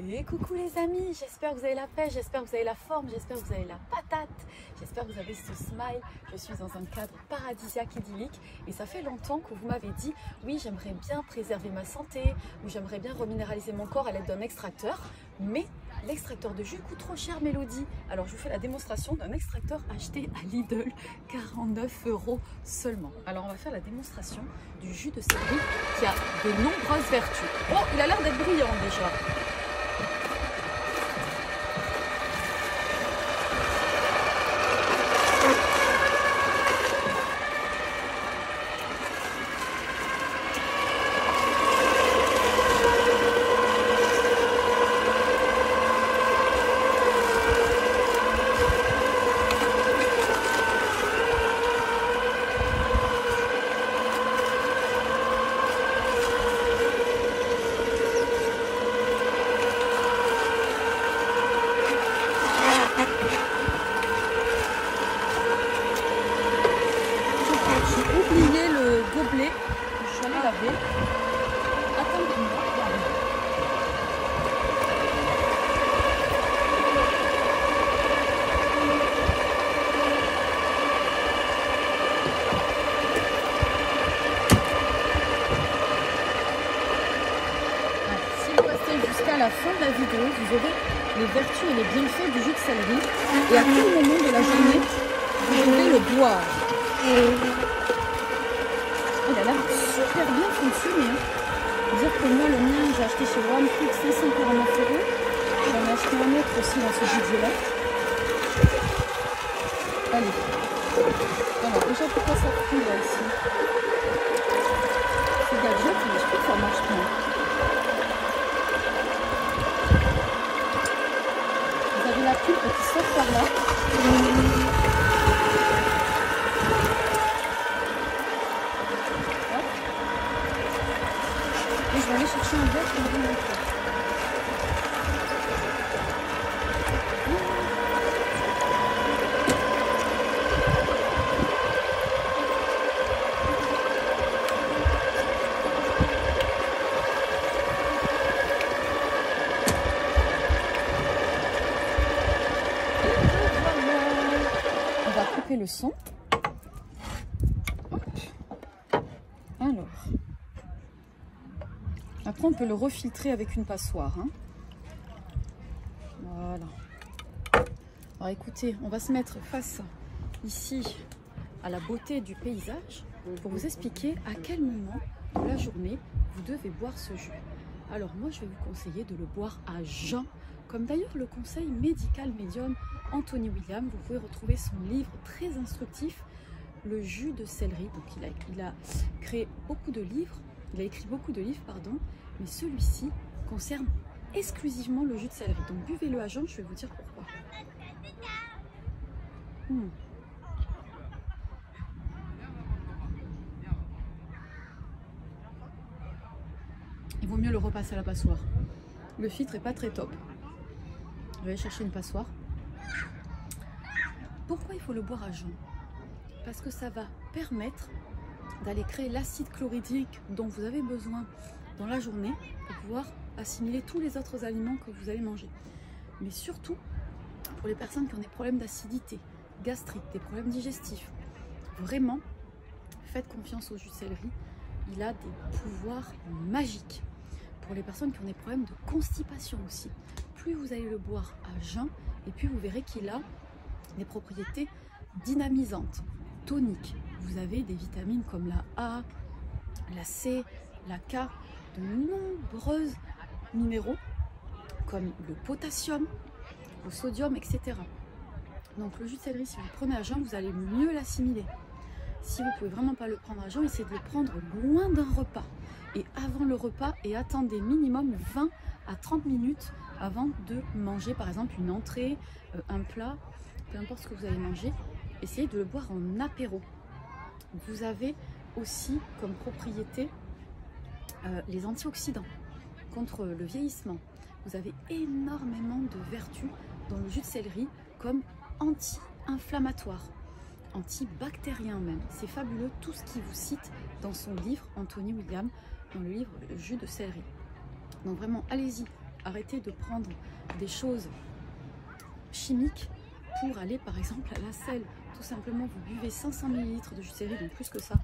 Et coucou les amis, j'espère que vous avez la pêche, j'espère que vous avez la forme, j'espère que vous avez la patate, j'espère que vous avez ce smile. Je suis dans un cadre paradisiaque, idyllique et ça fait longtemps que vous m'avez dit oui, j'aimerais bien préserver ma santé ou j'aimerais bien reminéraliser mon corps à l'aide d'un extracteur, mais l'extracteur de jus coûte trop cher, Mélodie. Alors je vous fais la démonstration d'un extracteur acheté à Lidl, 49 € seulement. Alors on va faire la démonstration du jus de céleri qui a de nombreuses vertus. Oh, il a l'air d'être brillant déjà. Gobelet, je suis allée laver. Attendez-moi, regardez. Si vous restez jusqu'à la fin de la vidéo, vous aurez les vertus et les bienfaits du jus de céleri. Et à tout moment de la journée, vous pouvez le boire. Il a l'air super bien fonctionné. Dire que moi, le mien, j'ai acheté chez One Food 549 €. J'en ai acheté un autre aussi dans ce budget-là. Allez. Alors, déjà, pourquoi ça coule là ici? Ce gadget, mais je trouve que ça marche bien. Vous avez la pulpe qui sort par là. Je vais aller chercher un verre pour me montrer. On va couper le son. Hop. Alors. Après, on peut le refiltrer avec une passoire. Hein. Voilà. Alors écoutez, on va se mettre face ici à la beauté du paysage pour vous expliquer à quel moment de la journée vous devez boire ce jus. Alors moi, je vais vous conseiller de le boire à jeun, comme d'ailleurs le conseil médical médium Anthony William. Vous pouvez retrouver son livre très instructif, Le jus de céleri. Donc il a créé beaucoup de livres. Il a écrit beaucoup de livres, pardon, mais celui-ci concerne exclusivement le jus de céleri. Donc buvez-le à jeun, je vais vous dire pourquoi. Il vaut mieux le repasser à la passoire. Le filtre n'est pas très top. Je vais aller chercher une passoire. Pourquoi il faut le boire à jeun? Parce que ça va permettre d'aller créer l'acide chlorhydrique dont vous avez besoin dans la journée pour pouvoir assimiler tous les autres aliments que vous allez manger. Mais surtout, pour les personnes qui ont des problèmes d'acidité, gastrite, des problèmes digestifs, vraiment, faites confiance au jus de céleri. Il a des pouvoirs magiques. Pour les personnes qui ont des problèmes de constipation aussi, plus vous allez le boire à jeun, et puis vous verrez qu'il a des propriétés dynamisantes, toniques. Vous avez des vitamines comme la A, la C, la K, de nombreux minéraux comme le potassium, le sodium, etc. Donc le jus de céleri, si vous le prenez à jeun, vous allez mieux l'assimiler. Si vous ne pouvez vraiment pas le prendre à jeun, essayez de le prendre loin d'un repas et avant le repas, et attendez minimum 20 à 30 minutes avant de manger par exemple une entrée, un plat, peu importe ce que vous allez manger. Essayez de le boire en apéro. Vous avez aussi comme propriété les antioxydants contre le vieillissement. Vous avez énormément de vertus dans le jus de céleri comme anti-inflammatoire, antibactérien même. C'est fabuleux tout ce qu'il vous cite dans son livre Anthony William, dans le livre Jus de céleri. Donc vraiment, allez-y arrêtez de prendre des choses chimiques pour aller par exemple à la selle. Tout simplement, vous buvez 500 ml de jus de céleri, donc plus que ça,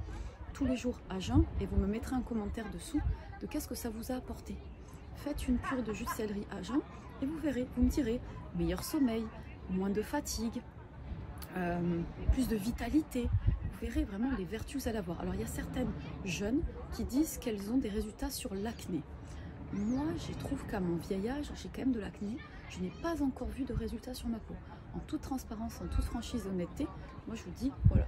tous les jours à jeun, et vous me mettrez un commentaire dessous de qu'est-ce que ça vous a apporté. Faites une cure de jus de céleri à jeun et vous verrez, vous me direz meilleur sommeil, moins de fatigue, plus de vitalité. Vous verrez vraiment les vertus à l'avoir. Alors il y a certaines jeunes qui disent qu'elles ont des résultats sur l'acné. Moi, je trouve qu'à mon vieil âge, j'ai quand même de l'acné. Je n'ai pas encore vu de résultats sur ma peau. En toute transparence, en toute franchise et honnêteté, moi je vous dis, voilà.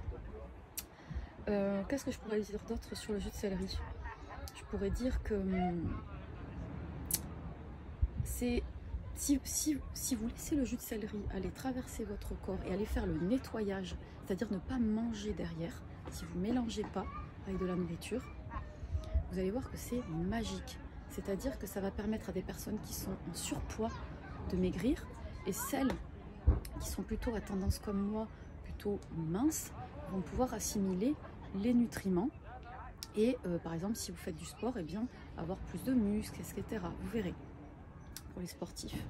Qu'est-ce que je pourrais dire d'autre sur le jus de céleri? Je pourrais dire que c'est si vous laissez le jus de céleri aller traverser votre corps et aller faire le nettoyage, c'est-à-dire ne pas manger derrière, si vous ne mélangez pas avec de la nourriture, vous allez voir que c'est magique. C'est-à-dire que ça va permettre à des personnes qui sont en surpoids de maigrir, et celles qui sont plutôt à tendance comme moi, plutôt minces, vont pouvoir assimiler les nutriments. Et par exemple, si vous faites du sport, eh bien, avoir plus de muscles, etc. Vous verrez, pour les sportifs.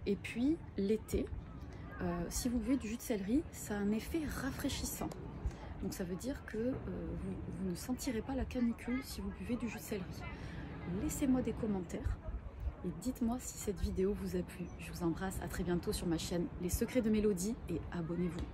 Et puis, l'été, si vous buvez du jus de céleri, ça a un effet rafraîchissant. Donc ça veut dire que vous ne sentirez pas la canicule si vous buvez du jus de céleri. Laissez-moi des commentaires et dites-moi si cette vidéo vous a plu. Je vous embrasse, à très bientôt sur ma chaîne Les Secrets de Mélodie et abonnez-vous.